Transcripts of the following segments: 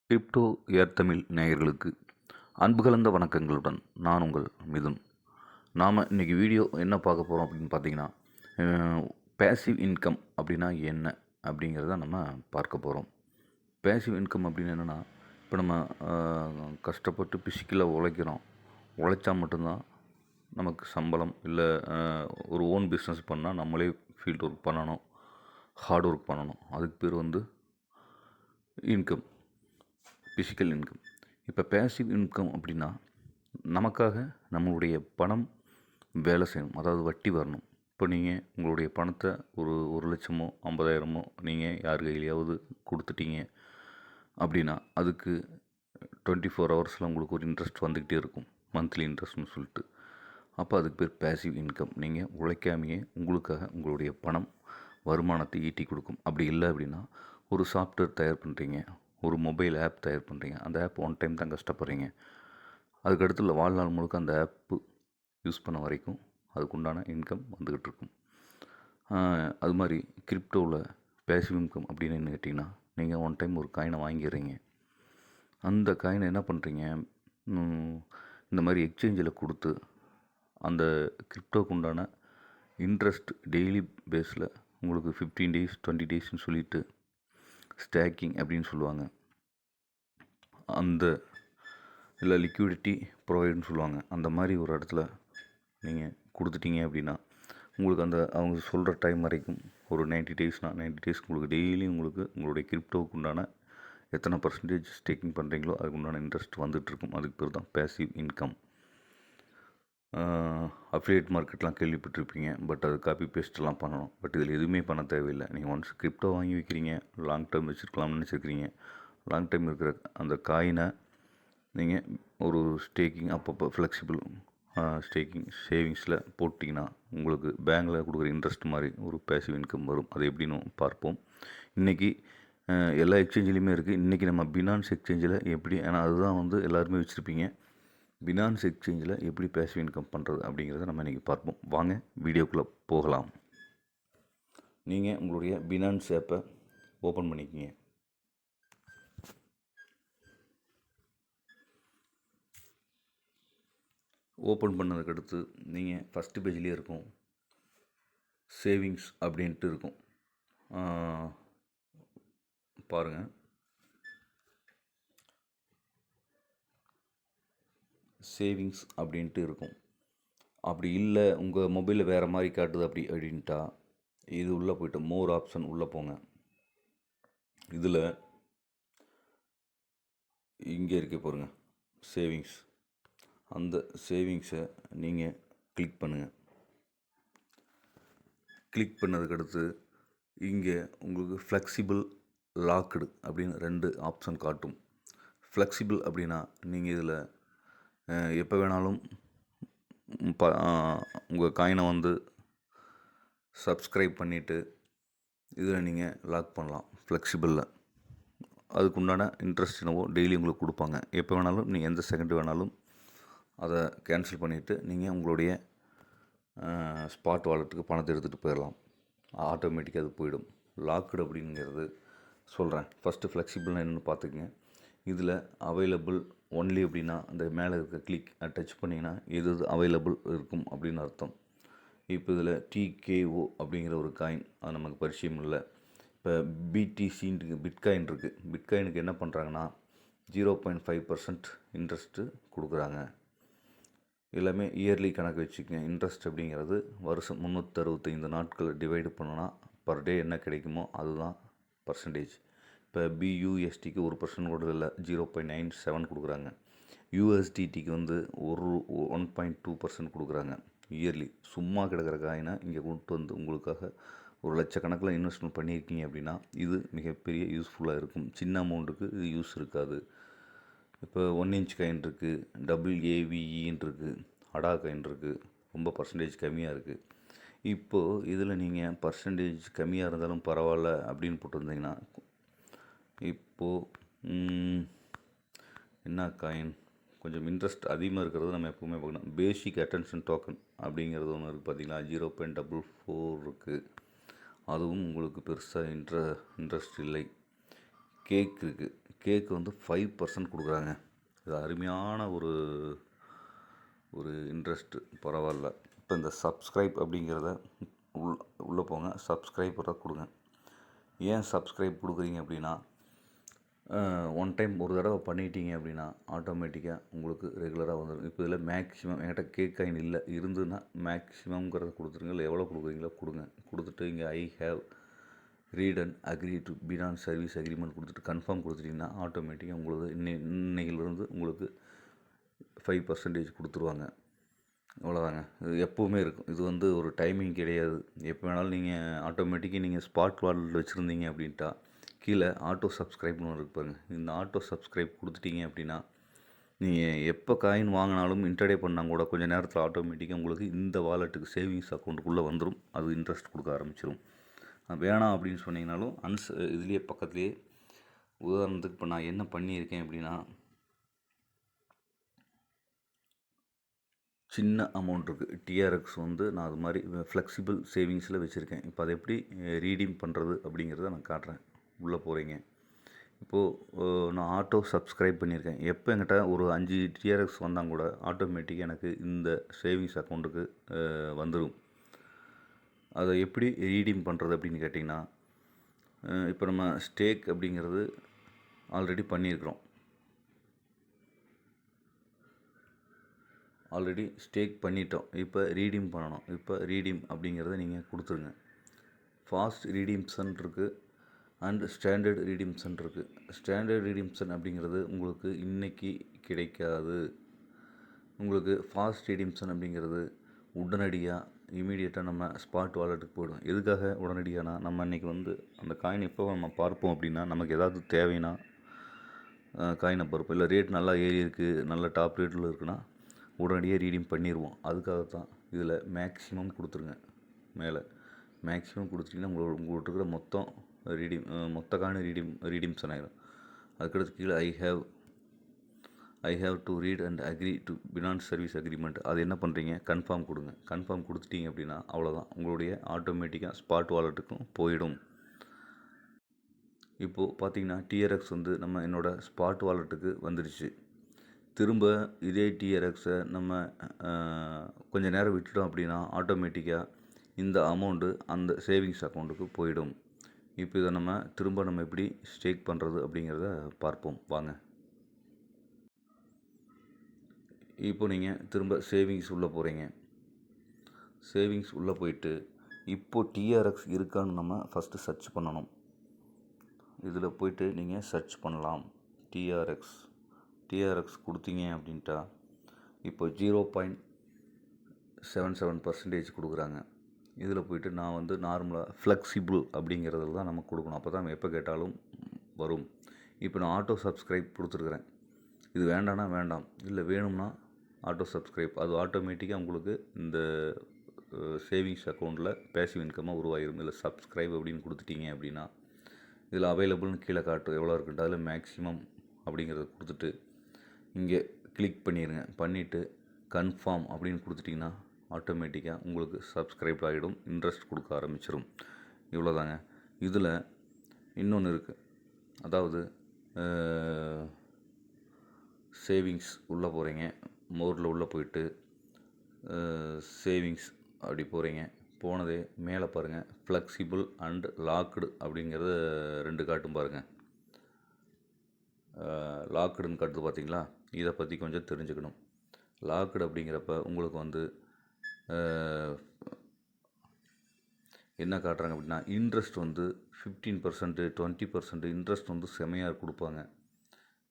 Crypto ஏர்தமிழ் நேயர்களுக்கு அன்பு கலந்த வணக்கங்களுடன் நான் உங்கள் மிதுன். நாம் இன்றைக்கி வீடியோ என்ன பார்க்க போகிறோம் அப்படின்னு பார்த்தீங்கன்னா, பேசிவ் இன்கம் அப்படின்னா என்ன அப்படிங்கிறத நம்ம பார்க்க போகிறோம். பேசிவ் இன்கம் அப்படின்னு என்னென்னா, இப்போ நம்ம கஷ்டப்பட்டு பிசிக்கலாக உழைக்கிறோம். உழைச்சா மட்டும்தான் நமக்கு சம்பளம், இல்லை ஒரு ஓன் பிஸ்னஸ் பண்ணால் நம்மளே ஃபீல்ட் ஒர்க் பண்ணணும், ஹார்ட் ஒர்க் பண்ணணும். அதுக்கு பேர் வந்து இன்கம், ஃபிசிக்கல் இன்கம். இப்போ பேசிவ் இன்கம் அப்படின்னா, நமக்காக நம்மளுடைய பணம் வேலை செய்யணும், அதாவது வட்டி வரணும். இப்போ நீங்கள் உங்களுடைய பணத்தை ஒரு லட்சமோ 50,000மோ நீங்கள் யார் கையிலையாவது கொடுத்துட்டீங்க அப்படின்னா, அதுக்கு 24 ஹவர்ஸில் உங்களுக்கு ஒரு இன்ட்ரெஸ்ட் வந்துக்கிட்டே இருக்கும், மந்த்லி இன்ட்ரெஸ்ட்னு சொல்லிட்டு. அப்போ அதுக்கு பேர் பேசிவ் இன்கம். நீங்கள் உழைக்காமையே உங்களுக்காக உங்களுடைய பணம் வருமானத்தை ஈட்டி கொடுக்கும். அப்படி இல்லை அப்படின்னா, ஒரு சாஃப்ட்வேர் தயார் பண்ணுறீங்க, ஒரு மொபைல் ஆப் தயார் பண்ணுறீங்க, அந்த ஆப் ஒன் டைம் தான் கஷ்டப்படுறீங்க, அதுக்கடுத்து வாழ்நாள் முழுக்க அந்த ஆப்பு யூஸ் பண்ண வரைக்கும் அதுக்குண்டான இன்கம் வந்துக்கிட்டு இருக்கும். அது மாதிரி கிரிப்டோவில் பேசிவ் இன்கம் அப்படின்னு என்ன கேட்டிங்கன்னா, நீங்கள் ஒன் டைம் ஒரு காயினை வாங்கிடுறீங்க, அந்த காயினை என்ன பண்ணுறீங்க, இந்த மாதிரி எக்ஸ்சேஞ்சில் கொடுத்து அந்த கிரிப்டோக்கு உண்டான இன்ட்ரெஸ்ட் டெய்லி பேஸில் உங்களுக்கு 15 days 20 daysன்னு சொல்லிட்டு ஸ்டேக்கிங் அப்படின்னு சொல்லுவாங்க, அந்த இல்லை லிக்விடிட்டி ப்ரொவைடுன்னு சொல்லுவாங்க. அந்த மாதிரி ஒரு இடத்துல நீங்கள் கொடுத்துட்டீங்க அப்படின்னா, உங்களுக்கு அந்த அவங்க சொல்கிற டைம் வரைக்கும் ஒரு 90 daysனால் 90 daysக்கு உங்களுக்கு டெய்லி உங்களுக்கு உங்களுடைய கிரிப்டோவுக்கு உண்டான எத்தனை பர்சன்டேஜ் ஸ்டேக்கிங் பண்ணுறீங்களோ அதுக்கு உண்டான இன்ட்ரெஸ்ட் வந்துட்டுருக்கும். அதுக்கு பேர் தான் பேசிவ் இன்கம். அஃபிலியேட் மார்க்கெட்லாம் கேள்விப்பட்டிருப்பீங்க, பட் அது காப்பி பேஸ்ட்லாம் பண்ணணும். பட் இதில் எதுவுமே பண்ண தேவையில்லை. நீங்கள் ஒன்ஸ் கிரிப்டோ வாங்கி வைக்கிறீங்க, லாங் டேர்ம் வச்சுருக்கலாம்னு நினச்சிருக்கிறீங்க, லாங் டைம் இருக்கிற அந்த காயினை நீங்கள் ஒரு ஸ்டேக்கிங் அப்பப்போ ஃப்ளெக்சிபிள் ஸ்டேக்கிங் சேவிங்ஸில் போட்டிங்கன்னா உங்களுக்கு பேங்கில் கொடுக்குற இன்ட்ரெஸ்ட் மாதிரி ஒரு பேசிவ் இன்கம் வரும். அது எப்படின்னு பார்ப்போம். இன்றைக்கி எல்லா எக்ஸ்சேஞ்சிலையுமே இருக்குது. இன்றைக்கி நம்ம பினான்ஸ் எக்ஸ்சேஞ்சில் எப்படி, ஏன்னா அதுதான் வந்து எல்லாருமே வச்சுருப்பீங்க, பினான்ஸ் எக்ஸ்சேஞ்சில் எப்படி பேசிவ் இன்கம் பண்ணுறது அப்படிங்கிறத நம்ம இன்றைக்கி பார்ப்போம். வாங்க வீடியோக்குள்ளே போகலாம். நீங்கள் உங்களுடைய பினான்ஸ் ஆப்பை ஓப்பன் பண்ணிக்கிங்க. ஓப்பன் பண்ணதுக்கடுத்து நீங்கள் ஃபஸ்ட்டு பேஜ்லேயே இருக்கும் சேவிங்ஸ் அப்படின்ட்டு இருக்கும், பாருங்கள். சேவிங்ஸ் அப்படின்ட்டு இருக்கும். அப்படி இல்லை உங்கள் மொபைலில் வேறு மாதிரி காட்டுது அப்படின்ட்டா இது உள்ளே போய்ட்டு மோர் ஆப்ஷன் உள்ளே போங்க. இதில் இங்கே இருக்க பாருங்கள் சேவிங்ஸ், அந்த சேவிங்ஸை நீங்கள் கிளிக் பண்ணுங்கள். கிளிக் பண்ணதுக்கடுத்து இங்கே உங்களுக்கு ஃப்ளெக்சிபிள், லாக்டு அப்படின்னு 2 ஆப்ஷன் காட்டும். ஃப்ளெக்சிபிள் அப்படின்னா நீங்கள் இதில் எப்போ வேணாலும் உங்கள் காயினை வந்து சப்ஸ்கிரைப் பண்ணிவிட்டு இதில் நீங்கள் லாக் பண்ணலாம். ஃப்ளெக்சிபிளில் அதுக்குண்டான இன்ட்ரெஸ்ட் என்னவோ டெய்லி உங்களுக்கு கொடுப்பாங்க. எப்போ வேணாலும் நீங்கள் எந்த செகண்ட் வேணாலும் அதை கேன்சல் பண்ணிவிட்டு நீங்கள் உங்களுடைய ஸ்பாட் வாலெட்டுக்கு பணத்தை எடுத்துகிட்டு போயிடலாம். ஆட்டோமேட்டிக்காக அது போயிடும். லாக்டு அப்படிங்கிறது சொல்கிறேன். ஃபஸ்ட்டு ஃப்ளெக்சிபிள்னால் என்னென்னு பார்த்துக்குங்க. இதில் அவைலபிள் ஒன்லி அப்படின்னா அந்த மேலே இருக்க கிளிக் டச் பண்ணிங்கன்னா எது அவைலபிள் இருக்கும் அப்படின்னு அர்த்தம். இப்போ இதில் TKO அப்படிங்கிற ஒரு காயின், அது நமக்கு பரிச்சயம் இல்லை. இப்போ BTCன்ட்டு பிட்காயின் இருக்குது. பிட்காயினுக்கு என்ன பண்ணுறாங்கன்னா 0.5% இன்ட்ரெஸ்ட்டு கொடுக்குறாங்க. எல்லாமே இயர்லி கணக்கு வச்சுக்கோங்க. இன்ட்ரெஸ்ட் அப்படிங்கிறது வருஷம் 365 நாட்கள் டிவைடு பண்ணோன்னா பர் டே என்ன கிடைக்குமோ அதுதான் பர்சன்டேஜ். இப்போ BUSDக்கு 1% கூட இல்லை, 0.97 கொடுக்குறாங்க. USDTக்கு வந்து 1.2% கொடுக்குறாங்க இயர்லி. சும்மா கிடக்கிற காயினை இங்கே கொண்டு வந்து உங்களுக்காக ஒரு லட்சக்கணக்கில் இன்வெஸ்ட்மெண்ட் பண்ணியிருக்கீங்க அப்படின்னா இது மிகப்பெரிய யூஸ்ஃபுல்லாக இருக்கும். சின்ன அமௌண்ட்டுக்கு இது யூஸ் இருக்காது. இப்போ 1 inch காயின் இருக்குது, AVEன்னு இருக்குது, அடா காயின் இருக்குது, ரொம்ப பர்சன்டேஜ் கம்மியாக இருக்குது. இப்போது இதில் நீங்கள் பர்சன்டேஜ் கம்மியாக இருந்தாலும் பரவாயில்ல அப்படின்னு போட்டிருந்தீங்கன்னா, இப்போது என்ன காயின் கொஞ்சம் இன்ட்ரெஸ்ட் அதிகமாக இருக்கிறது நம்ம எப்போவுமே பார்க்கணும். பேசிக் அட்டென்ஷன் டோக்கன் அப்படிங்கிறது ஒன்று இருக்குது பார்த்திங்களா, 0.44 இருக்குது. அதுவும் உங்களுக்கு பெருசாக இன்ட்ரெஸ்ட் இல்லை. கேக் இருக்குது. கேக்கு வந்து 5% கொடுக்குறாங்க. இது அருமையான ஒரு இன்ட்ரெஸ்ட்டு, பரவாயில்ல. இப்போ இந்த சப்ஸ்கிரைப் அப்படிங்கிறத உள்ளே போங்க, சப்ஸ்கிரைபரை கொடுங்க. ஏன் சப்ஸ்கிரைப் கொடுக்குறீங்க அப்படின்னா, ஒன் டைம் ஒரு தடவை பண்ணிட்டீங்க அப்படின்னா ஆட்டோமேட்டிக்காக உங்களுக்கு ரெகுலராக வந்துடும். இப்போ இதில் மேக்ஸிமம் என்கிட்ட கேக் காயின் இல்லை, இருந்ததுன்னா மேக்ஸிமம்ங்கிறத கொடுத்துருங்க. இல்லை எவ்வளோ கொடுக்குறீங்களோ கொடுங்க. கொடுத்துட்டு இங்கே I have read and agree to finance service agreement கொடுத்துட்டு கன்ஃபார்ம் கொடுத்துட்டிங்கன்னா ஆட்டோமேட்டிக்காக உங்களுக்கு இன்னையிலிருந்து உங்களுக்கு 5% கொடுத்துருவாங்க. அவ்வளோதாங்க. இது எப்போவுமே இருக்கும். இது வந்து ஒரு டைமிங் கிடையாது. எப்போ வேணாலும் நீங்கள் ஆட்டோமேட்டிக்காக நீங்கள் ஸ்பாட் வாலெட் வச்சுருந்தீங்க அப்படின்ட்டா கீழே ஆட்டோ சப்ஸ்கிரைப்னு ஒன்று இருக்கு பாருங்க. இந்த ஆட்டோ சப்ஸ்கிரைப் கொடுத்துட்டீங்க அப்படின்னா நீங்கள் எப்போ காயின் வாங்கினாலும் இன்டர்டே பண்ணால் கூட கொஞ்சம் நேரத்தில் ஆட்டோமேட்டிக்காக உங்களுக்கு இந்த வாலெட்டுக்கு சேவிங்ஸ் அக்கௌண்ட்டுக்குள்ளே வந்துடும். அது இன்ட்ரெஸ்ட் கொடுக்க ஆரம்பிச்சிடும். வேணாம் அப்படின்னு சொன்னீங்கனாலும் இதுலேயே பக்கத்துலேயே உதாரணத்துக்கு இப்போ நான் என்ன பண்ணியிருக்கேன் அப்படின்னா, சின்ன அமௌண்ட் இருக்குது. டிஆர்எக்ஸ் வந்து நான் அது மாதிரி ஃப்ளெக்சிபிள் சேவிங்ஸில் வச்சுருக்கேன். இப்போ அதை எப்படி ரீடீம் பண்ணுறது அப்படிங்கிறத நான் காட்டுறேன். உள்ளே போகிறீங்க. இப்போது நான் ஆட்டோ சப்ஸ்கிரைப் பண்ணியிருக்கேன். எப்போ என்கிட்ட ஒரு 5 டிஆர்எக்ஸ் வந்தால் கூட ஆட்டோமேட்டிக்காக எனக்கு இந்த சேவிங்ஸ் அக்கௌண்ட்டுக்கு வந்துடும். அதை எப்படி ரீடீம் பண்ணுறது அப்படின்னு கேட்டிங்கன்னா, இப்போ நம்ம ஸ்டேக் அப்படிங்கிறது ஆல்ரெடி பண்ணியிருக்கிறோம். ஆல்ரெடி ஸ்டேக் பண்ணிட்டோம். இப்போ ரீடீம் பண்ணணும். இப்போ ரீடீம் அப்படிங்கிறத நீங்கள் கொடுத்துருங்க. ஃபாஸ்ட் ரீடீம்ஷன் இருக்குது அண்ட் ஸ்டாண்டர்ட் ரீடீம்ஷன் இருக்குது. ஸ்டாண்டர்ட் ரீடீம்ஷன் அப்படிங்கிறது உங்களுக்கு இன்றைக்கி கிடைக்காது. உங்களுக்கு ஃபாஸ்ட் ரீடீம்ஷன் அப்படிங்கிறது உடனடியாக இமீடியட்டாக நம்ம ஸ்பாட் வாலெட்டுக்கு போய்டும். எதுக்காக உடனடியானா, நம்ம இன்றைக்கி வந்து அந்த காயின் எப்போ நம்ம பார்ப்போம் அப்படின்னா, நமக்கு ஏதாவது தேவைன்னா காயினை பார்ப்போம். இல்லை ரேட் நல்லா ஏறி இருக்குது, நல்ல டாப் ரேட்டில் இருக்குன்னா உடனடியாக ரீடீம் பண்ணிடுவோம். அதுக்காக தான் இதில் மேக்ஸிமம் கொடுத்துருங்க. மேலே மேக்ஸிமம் கொடுத்துட்டிங்கன்னா உங்கள்கிட்ட இருக்கிற மொத்த காயின் ரீடீம்ஷன் ஆகிடும். அதுக்கடுத்து கீழே I have to read and agree to finance service agreement. அது என்ன பண்ணுறீங்க, கன்ஃபார்ம் கொடுங்க. கன்ஃபார்ம் கொடுத்துட்டீங்க அப்படின்னா அவ்வளோதான், உங்களுடைய ஆட்டோமேட்டிக்காக ஸ்பாட் வாலெட்டுக்கும் போயிடும். இப்போது பார்த்தீங்கன்னா டிஆர்எக்ஸ் வந்து என்னோடய ஸ்பாட் வாலெட்டுக்கு வந்துடுச்சு. திரும்ப இதே டிஆர்எக்ஸை நம்ம கொஞ்சம் நேரம் விட்டுட்டோம் அப்படின்னா ஆட்டோமேட்டிக்காக இந்த அமௌண்ட்டு அந்த சேவிங்ஸ் அக்கௌண்ட்டுக்கு போயிடும். இப்போ இதை நம்ம எப்படி ஸ்டேக் பண்ணுறது அப்படிங்கிறத பார்ப்போம் வாங்க. இப்போ நீங்கள் திரும்ப சேவிங்ஸ் உள்ளே போகிறீங்க. சேவிங்ஸ் உள்ளே போயிட்டு இப்போது டிஆர்எக்ஸ் இருக்கான்னு நம்ம ஃபஸ்ட்டு சர்ச் பண்ணணும். இதில் போயிட்டு நீங்கள் சர்ச் பண்ணலாம். டிஆர்எக்ஸ் கொடுத்தீங்க அப்படின்ட்டா இப்போ 0.77% கொடுக்குறாங்க. இதில் போயிட்டு நான் வந்து நார்மலாக ஃப்ளெக்சிபிள் அப்படிங்கிறதுல தான் நம்ம கொடுக்கணும். அப்போ தான் நம்ம எப்போ கேட்டாலும் வரும். இப்போ நான் ஆட்டோ சப்ஸ்கிரைப் கொடுத்துருக்குறேன். இது வேண்டாம்னா வேண்டாம், இல்லை வேணும்னா ஆட்டோ சப்ஸ்கிரைப். அது ஆட்டோமேட்டிக்காக உங்களுக்கு இந்த சேவிங்ஸ் அக்கௌண்ட்டில் பேசிவ் இன்கமாக உருவாகிடும். இல்லை சப்ஸ்கிரைப் அப்படின்னு கொடுத்துட்டீங்க அப்படின்னா இதில் அவைலபிள்னு கீழே காட்டும் எவ்வளோ இருக்குன்ட்டு. அதில் மேக்ஸிமம் அப்படிங்கிறத கொடுத்துட்டு இங்கே கிளிக் பண்ணிடுங்க. பண்ணிவிட்டு கன்ஃபார்ம் அப்படின்னு கொடுத்துட்டிங்கன்னா ஆட்டோமேட்டிக்காக உங்களுக்கு சப்ஸ்கிரைப் ஆகிடும். இன்ட்ரெஸ்ட் கொடுக்க ஆரம்பிச்சிடும். இவ்வளோதாங்க. இதில் இன்னொன்று இருக்குது. அதாவது சேவிங்ஸ் உள்ளே போகிறீங்க. மோரில் உள்ளே போயிட்டு சேவிங்ஸ் அப்படி போகிறீங்க. போனதே மேலே பாருங்கள், ஃப்ளெக்சிபிள் அண்ட் லாக்டு அப்படிங்கிறத 2 காட்டும் பாருங்கள். லாக்டுன்னு காட்டுது பார்த்தீங்களா? இதை பற்றி கொஞ்சம் தெரிஞ்சுக்கணும். லாக்டு அப்படிங்கிறப்ப உங்களுக்கு வந்து என்ன காட்டுறாங்க அப்படின்னா, இன்ட்ரெஸ்ட் வந்து 15%, 20% இன்ட்ரெஸ்ட் வந்து செமையாக கொடுப்பாங்க.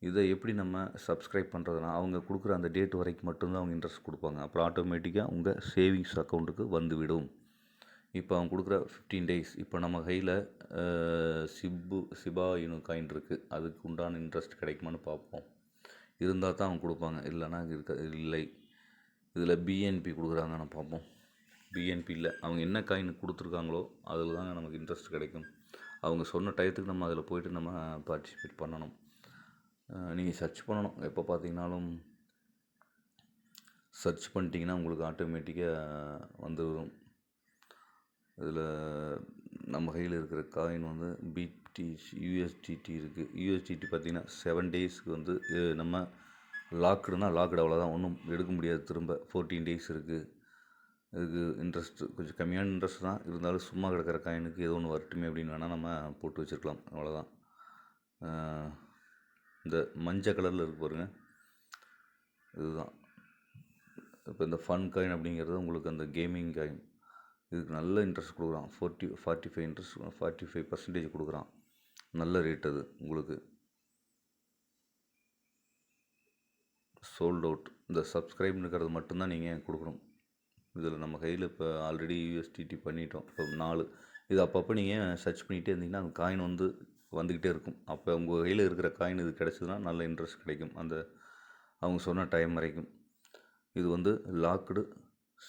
இதை எப்படி நம்ம சப்ஸ்கிரைப் பண்ணுறதுனா, அவங்க கொடுக்குற அந்த டேட் வரைக்கும் மட்டும்தான் அவங்க இன்ட்ரெஸ்ட் கொடுப்பாங்க. அப்புறம் ஆட்டோமேட்டிக்காக உங்கள் சேவிங்ஸ் அக்கௌண்ட்டுக்கு வந்துவிடும். இப்போ அவங்க கொடுக்குற 15 டேஸ், இப்போ நம்ம கையில் சிபா இனு காயின் இருக்குது, அதுக்கு உண்டான இன்ட்ரெஸ்ட் கிடைக்குமான்னு பார்ப்போம். இருந்தால் தான் அவங்க கொடுப்பாங்க, இல்லைன்னா இல்லை. இதில் பிஎன்பி கொடுக்குறாங்கன்னு பார்ப்போம். பிஎன்பி இல்லை, அவங்க என்ன காயின் கொடுத்துருக்காங்களோ அதில் தாங்க நமக்கு இன்ட்ரெஸ்ட் கிடைக்கும். அவங்க சொன்ன டயத்துக்கு நம்ம அதில் போய்ட்டு நம்ம பார்ட்டிசிபேட் பண்ணணும். நீங்கள் சர்ச் பண்ணணும். எப்போ பார்த்தீங்கன்னாலும் சர்ச் பண்ணிட்டீங்கன்னா உங்களுக்கு ஆட்டோமேட்டிக்காக வந்துடும். இதில் நம்ம கையில் இருக்கிற காயின் வந்து யூஎஸ்டிடி இருக்குது. யூஎஸ்டிடி பார்த்திங்கன்னா 7 டேஸ்க்கு வந்து நம்ம லாக்குடுனா லாக்குடு, அவ்வளோதான், ஒன்றும் எடுக்க முடியாது. திரும்ப 14 டேஸ் இருக்குது. இதுக்கு இன்ட்ரெஸ்ட்டு கொஞ்சம் கம்மியான இன்ட்ரெஸ்ட் தான் இருந்தாலும், சும்மா கிடக்கிற காயினுக்கு ஏதோ ஒன்று வரட்டுமே அப்படின்னு வேணால் நம்ம போட்டு வச்சுருக்கலாம், அவ்வளோதான். இந்த மஞ்சள் கலரில் இருக்கு பாருங்கள், இதுதான் இப்போ இந்த ஃபன் காயின் அப்படிங்கிறது உங்களுக்கு அந்த கேமிங் காயின். இதுக்கு நல்ல இன்ட்ரெஸ்ட் கொடுக்குறான். 45% கொடுக்குறான். நல்ல ரேட் அது. உங்களுக்கு சோல்ட் அவுட். இந்த சப்ஸ்கிரைப்னுக்கிறது மட்டும்தான் நீங்கள் கொடுக்கணும். இதில் நம்ம கையில் இப்போ ஆல்ரெடி யூஎஸ்டிடி பண்ணிட்டோம். இப்போ 4 இது அப்பப்போ நீங்கள் சர்ச் பண்ணிகிட்டே இருந்தீங்கன்னா அந்த காயின் வந்து வந்துக்கிட்டே இருக்கும். அப்போ உங்கள் கையில் இருக்கிற காயின் இது கிடச்சிதுன்னா நல்ல இன்ட்ரெஸ்ட் கிடைக்கும், அந்த அவங்க சொன்ன டைம் வரைக்கும். இது வந்து லாக்குடு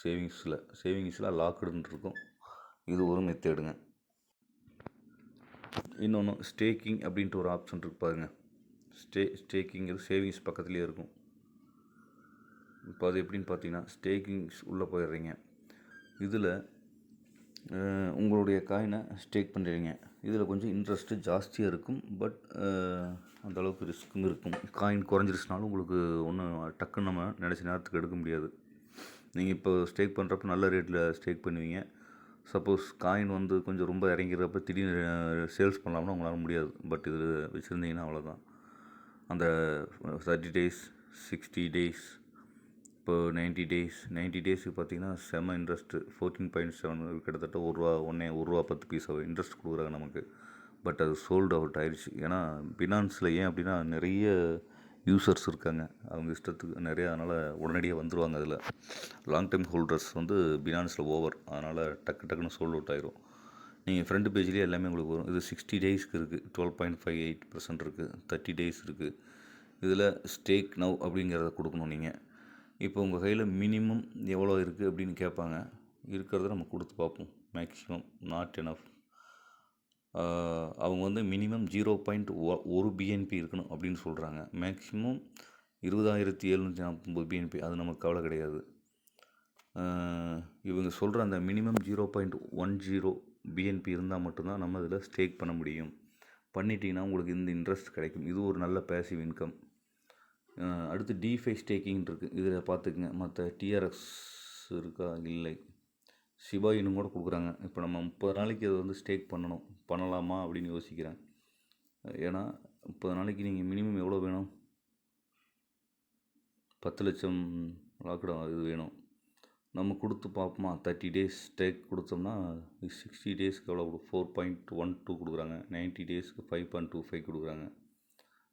சேவிங்ஸில் லாக்குடுன்னு இருக்கும். இது ஒரு மெத்தேடுங்க. இன்னொன்று ஸ்டேக்கிங் அப்படின்ட்டு ஒரு ஆப்ஷன் இருக்கு பாருங்கள். ஸ்டேக்கிங் சேவிங்ஸ் பக்கத்துலேயே இருக்கும். இப்போ அது எப்படின்னு பார்த்தீங்கன்னா, ஸ்டேக்கிங்ஸ் உள்ளே போயிடுறீங்க. இதில் உங்களுடைய காயினை ஸ்டேக் பண்ணுறீங்க. இதில் கொஞ்சம் இன்ட்ரெஸ்ட்டு ஜாஸ்தியாக இருக்கும். பட் அந்தளவுக்கு ரிஸ்க்கும் இருக்கும். காயின் குறைஞ்சிருச்சுனாலும் உங்களுக்கு ஒன்றும் டக்குன்னு நம்ம நினச்ச நேரத்துக்கு எடுக்க முடியாது. நீங்கள் இப்போ ஸ்டேக் பண்ணுறப்ப நல்ல ரேட்டில் ஸ்டேக் பண்ணுவீங்க. சப்போஸ் காயின் வந்து கொஞ்சம் ரொம்ப இறங்கிறப்ப திடீர்னு சேல்ஸ் பண்ணலாம்னா உங்களால் முடியாது. பட் இது வச்சுருந்தீங்கன்னா அவ்வளோதான். அந்த 30 டேஸ், 60 டேஸ், இப்போ 90 டேஸுக்கு பார்த்தீங்கன்னா செம்ம இன்ட்ரெஸ்ட்டு. 14.7 கிட்டத்தட்ட ₹1 10 பைசா இன்ட்ரெஸ்ட் கொடுக்குறாங்க நமக்கு. பட் அது சோல்டு அவுட் ஆயிடுச்சு. ஏன்னா பினான்ஸில் ஏன் அப்படின்னா நிறைய யூசர்ஸ் இருக்காங்க, அவங்க இஷ்டத்துக்கு நிறையா, அதனால் உடனடியாக வந்துடுவாங்க. அதில் லாங் டைம் ஹோல்டர்ஸ் வந்து பினான்ஸில் ஓவர், அதனால் டக்குன்னு சோல்ட் அவுட் ஆயிரும். நீங்கள் ஃப்ரண்ட் பேஜ்லேயே எல்லாமே உங்களுக்கு வரும். இது 60 டேஸ்க்கு இருக்குது, 12.58% இருக்குது, 30 டேஸ் இருக்குது. இதில் ஸ்டேக் நவ் அப்படிங்கிறத கொடுக்கணும் நீங்கள். இப்போ உங்கள் கையில் மினிமம் எவ்வளோ இருக்குது அப்படின்னு கேட்பாங்க. இருக்கிறத நம்ம கொடுத்து பார்ப்போம். Maximum not enough. அவங்க வந்து மினிமம் 0.1 பிஎன்பி இருக்கணும் அப்படின்னு சொல்கிறாங்க. மேக்ஸிமம் 20,749 பிஎன்பி, அது நமக்கு கவலை கிடையாது. இவங்க சொல்கிற அந்த மினிமம் 0.10 பிஎன்பி இருந்தால் மட்டும்தான் நம்ம இதில் ஸ்டேக் பண்ண முடியும். பண்ணிட்டீங்கன்னா உங்களுக்கு இந்த இன்ட்ரெஸ்ட் கிடைக்கும். இது ஒரு நல்ல பேசிவ் இன்கம். அடுத்து டிஃபை ஸ்டேக்கிங் இருக்குது. இதில் பார்த்துக்குங்க. மற்ற டிஆர்எக்ஸ் இருக்கா? இல்லை. ஷிபா இனு கூட கொடுக்குறாங்க. இப்போ நம்ம 30 நாளைக்கு அதை வந்து ஸ்டேக் பண்ணலாமா அப்படின்னு யோசிக்கிறேன். ஏன்னா 30 நாளைக்கு நீங்கள் மினிமம் எவ்வளோ வேணும்? 10 லட்சம் லாக்டா இது வேணும். நம்ம கொடுத்து பார்ப்போமா? 30 டேஸ் ஸ்டேக் கொடுத்தோம்னா 60 டேஸ்க்கு எவ்வளோ 4.12 கொடுக்குறாங்க. 90 டேஸ்க்கு 5.25 கொடுக்குறாங்க.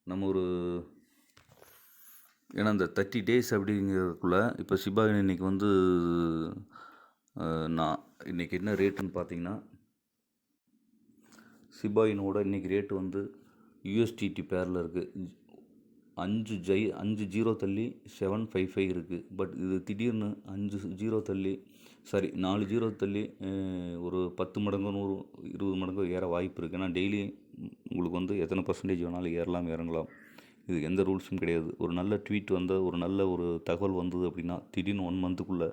நம்ம ஒரு ஏன்னா இந்த 30 டேஸ் அப்படிங்கிறதுக்குள்ளே இப்போ ஷிபா இனு இன்றைக்கி வந்து நான் இன்றைக்கி என்ன ரேட்டுன்னு பார்த்தீங்கன்னா, ஷிபா இனுவோட இன்றைக்கி ரேட்டு வந்து யூஎஸ்டிடி பேரில் இருக்குது. 5 ஜீரோ தள்ளி 755 இருக்குது. பட் இது திடீர்னு 4 ஜீரோ தள்ளி ஒரு 10 மடங்கு 100 20 மடங்கு ஏற வாய்ப்பு இருக்குது. ஏன்னா டெய்லி உங்களுக்கு வந்து எத்தனை பர்சன்டேஜ் வேணாலும் ஏறலாம் இறங்கலாம். இது எந்த ரூல்ஸும் கிடையாது. ஒரு நல்ல ட்வீட் ஒரு நல்ல ஒரு தகவல் வந்தது அப்படின்னா திடீர்னு 1 மந்த்துக்குள்ளே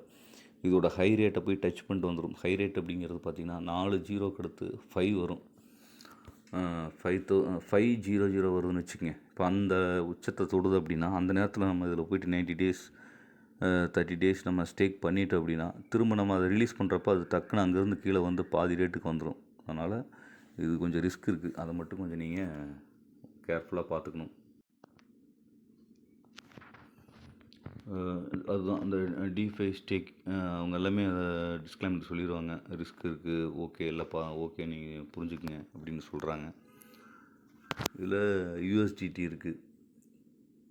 இதோட ஹை ரேட்டை போய் டச் பண்ணிட்டு வந்துடும். ஹை ரேட் அப்படிங்கிறது பார்த்திங்கன்னா 4 ஜீரோக்கு அடுத்து 5 வரும். 500 வருதுன்னு வச்சுக்கோங்க. இப்போ அந்த உச்சத்தை தொடுது அப்படின்னா அந்த நேரத்தில் நம்ம இதில் போய்ட்டு 90 டேஸ் 30 டேஸ் நம்ம ஸ்டேக் பண்ணிட்டோம் அப்படின்னா திரும்ப நம்ம அதை ரிலீஸ் பண்ணுறப்ப அது டக்குன்னு அங்கேருந்து கீழே வந்து பாதி ரேட்டுக்கு வந்துடும். அதனால் இது கொஞ்சம் ரிஸ்க் இருக்குது. அதை மட்டும் கொஞ்சம் நீங்கள் கேர்ஃபுல்லாக பார்த்துக்கணும். அதுதான் அந்த டிஃபை ஸ்டேக் அவங்க எல்லாமே அதை டிஸ்க்ளைமர் சொல்லிடுவாங்க. ரிஸ்க் இருக்குது, ஓகே இல்லைப்பா, ஓகே நீங்கள் புரிஞ்சுக்குங்க அப்படின்னு சொல்கிறாங்க. இதில் யூஎஸ்டிடி இருக்குது.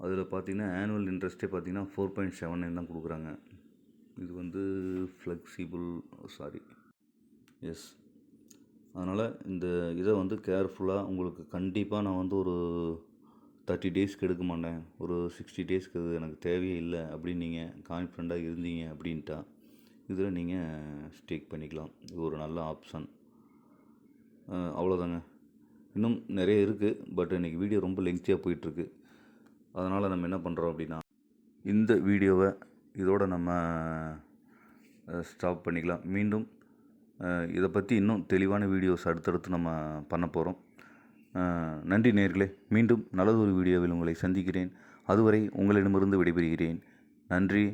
அதில் பார்த்திங்கன்னா ஆனுவல் இன்ட்ரெஸ்ட்டே பார்த்திங்கன்னா 4.79 தான் கொடுக்குறாங்க. இது வந்து ஃப்ளெக்சிபிள் எஸ். அதனால் இந்த இதை வந்து கேர்ஃபுல்லாக உங்களுக்கு கண்டிப்பாக நான் வந்து ஒரு 30 டேஸ்க்கு எடுக்க மாட்டேன், ஒரு 60 டேஸ்க்கு அது எனக்கு தேவையே இல்லை அப்படின்னு நீங்கள் கான்ஃபிடண்ட்டாக இருந்தீங்க அப்படின்ட்டா இதில் நீங்கள் ஸ்டேக் பண்ணிக்கலாம். இது ஒரு நல்ல ஆப்ஷன். அவ்வளோதாங்க. இன்னும் நிறைய இருக்குது. பட் இன்றைக்கி வீடியோ ரொம்ப லெங்க்த்தியாக போயிட்டுருக்கு. அதனால் நம்ம என்ன பண்ணுறோம் அப்படின்னா இந்த வீடியோவை இதோடு நம்ம ஸ்டாப் பண்ணிக்கலாம். மீண்டும் இதை பற்றி இன்னும் தெளிவான வீடியோஸ் அடுத்தடுத்து நம்ம பண்ண போகிறோம். நன்றி நேயர்களே. மீண்டும் நல்லதொரு வீடியோவில் உங்களை சந்திக்கிறேன். அதுவரை உங்களிடமிருந்து விடைபெறுகிறேன். நன்றி,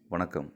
வணக்கம்.